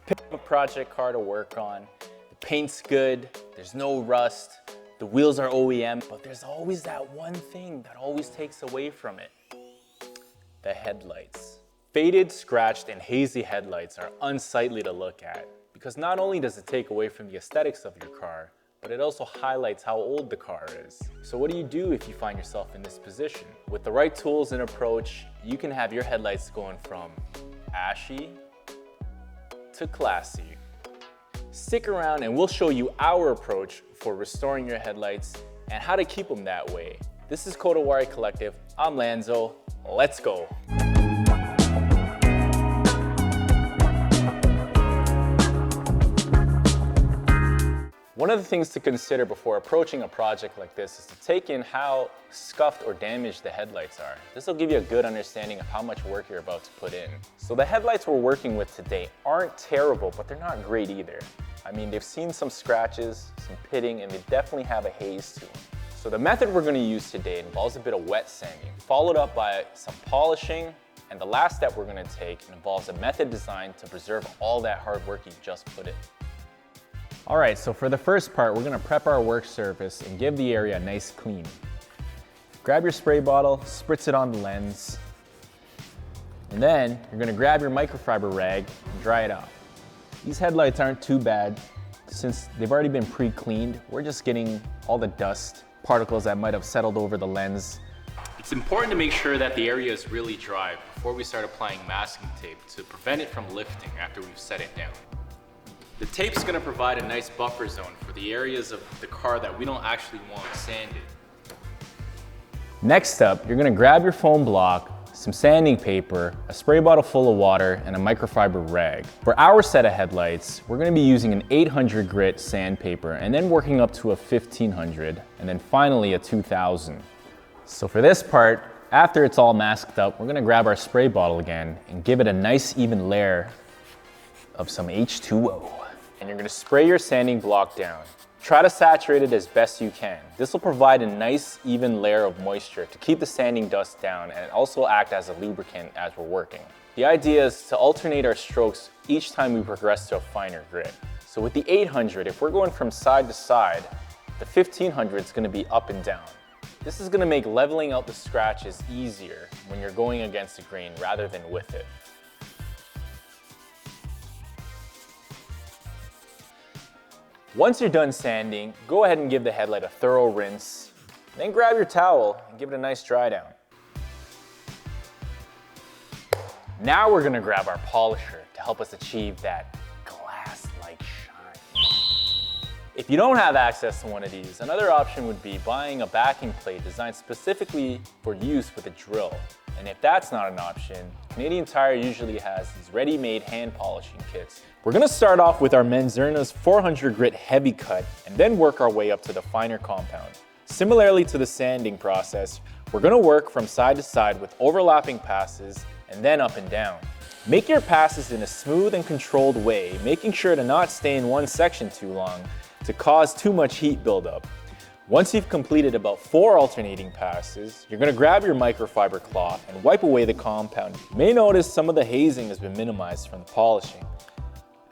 Pick up a project car to work on. The paint's good, there's no rust, the wheels are OEM, but there's always that one thing that always takes away from it. The headlights. Faded, scratched, and hazy headlights are unsightly to look at because not only does it take away from the aesthetics of your car, but it also highlights how old the car is. So what do you do if you find yourself in this position? With the right tools and approach, you can have your headlights going from ashy to classy. Stick around and we'll show you our approach for restoring your headlights and how to keep them that way. This is Kodawari Collective. I'm Lanzo. Let's go. One of the things to consider before approaching a project like this is to take in how scuffed or damaged the headlights are. This will give you a good understanding of how much work you're about to put in. So the headlights we're working with today aren't terrible, but they're not great either. I mean, they've seen some scratches, some pitting, and they definitely have a haze to them. So the method we're going to use today involves a bit of wet sanding, followed up by some polishing, and the last step we're going to take involves a method designed to preserve all that hard work you just put in. All right, so for the first part, we're gonna prep our work surface and give the area a nice clean. Grab your spray bottle, spritz it on the lens, and then you're gonna grab your microfiber rag and dry it off. These headlights aren't too bad since they've already been pre-cleaned. We're just getting all the dust, particles that might have settled over the lens. It's important to make sure that the area is really dry before we start applying masking tape to prevent it from lifting after we've set it down. The tape's gonna provide a nice buffer zone for the areas of the car that we don't actually want sanded. Next up, you're gonna grab your foam block, some sanding paper, a spray bottle full of water, and a microfiber rag. For our set of headlights, we're gonna be using an 800 grit sandpaper and then working up to a 1500 and then finally a 2000. So for this part, after it's all masked up, we're gonna grab our spray bottle again and give it a nice even layer of some H2O. And you're gonna spray your sanding block down. Try to saturate it as best you can. This will provide a nice even layer of moisture to keep the sanding dust down and also act as a lubricant as we're working. The idea is to alternate our strokes each time we progress to a finer grit. So with the 800, if we're going from side to side, the 1500 is gonna be up and down. This is gonna make leveling out the scratches easier when you're going against the grain rather than with it. Once you're done sanding, go ahead and give the headlight a thorough rinse. Then grab your towel and give it a nice dry down. Now we're gonna grab our polisher to help us achieve that glass-like shine. If you don't have access to one of these, another option would be buying a backing plate designed specifically for use with a drill. And if that's not an option, Canadian Tire usually has these ready-made hand polishing kits. We're gonna start off with our Menzerna's 400 grit heavy cut and then work our way up to the finer compound. Similarly to the sanding process, we're gonna work from side to side with overlapping passes and then up and down. Make your passes in a smooth and controlled way, making sure to not stay in one section too long to cause too much heat buildup. Once you've completed about 4 alternating passes, you're gonna grab your microfiber cloth and wipe away the compound. You may notice some of the hazing has been minimized from the polishing.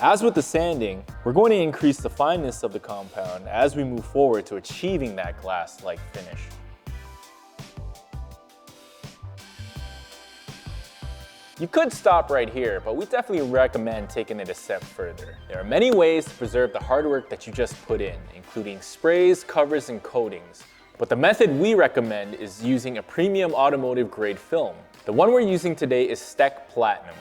As with the sanding, we're going to increase the fineness of the compound as we move forward to achieving that glass-like finish. You could stop right here, but we definitely recommend taking it a step further. There are many ways to preserve the hard work that you just put in, including sprays, covers, and coatings. But the method we recommend is using a premium automotive grade film. The one we're using today is STEK Platinum.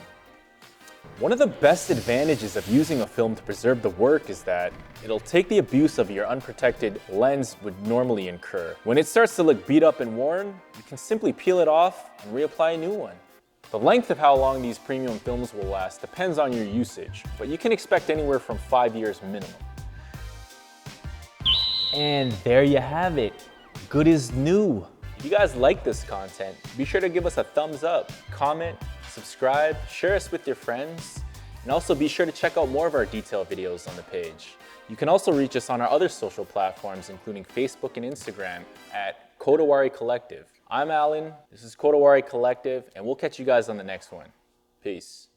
One of the best advantages of using a film to preserve the work is that it'll take the abuse of your unprotected lens would normally incur. When it starts to look beat up and worn, you can simply peel it off and reapply a new one. The length of how long these premium films will last depends on your usage, but you can expect anywhere from 5 years minimum. And there you have it. Good as new. If you guys like this content, be sure to give us a thumbs up, comment, subscribe, share us with your friends, and also be sure to check out more of our detailed videos on the page. You can also reach us on our other social platforms, including Facebook and Instagram at Kodawari Collective. I'm Alan, this is Kodawari Collective, and we'll catch you guys on the next one. Peace.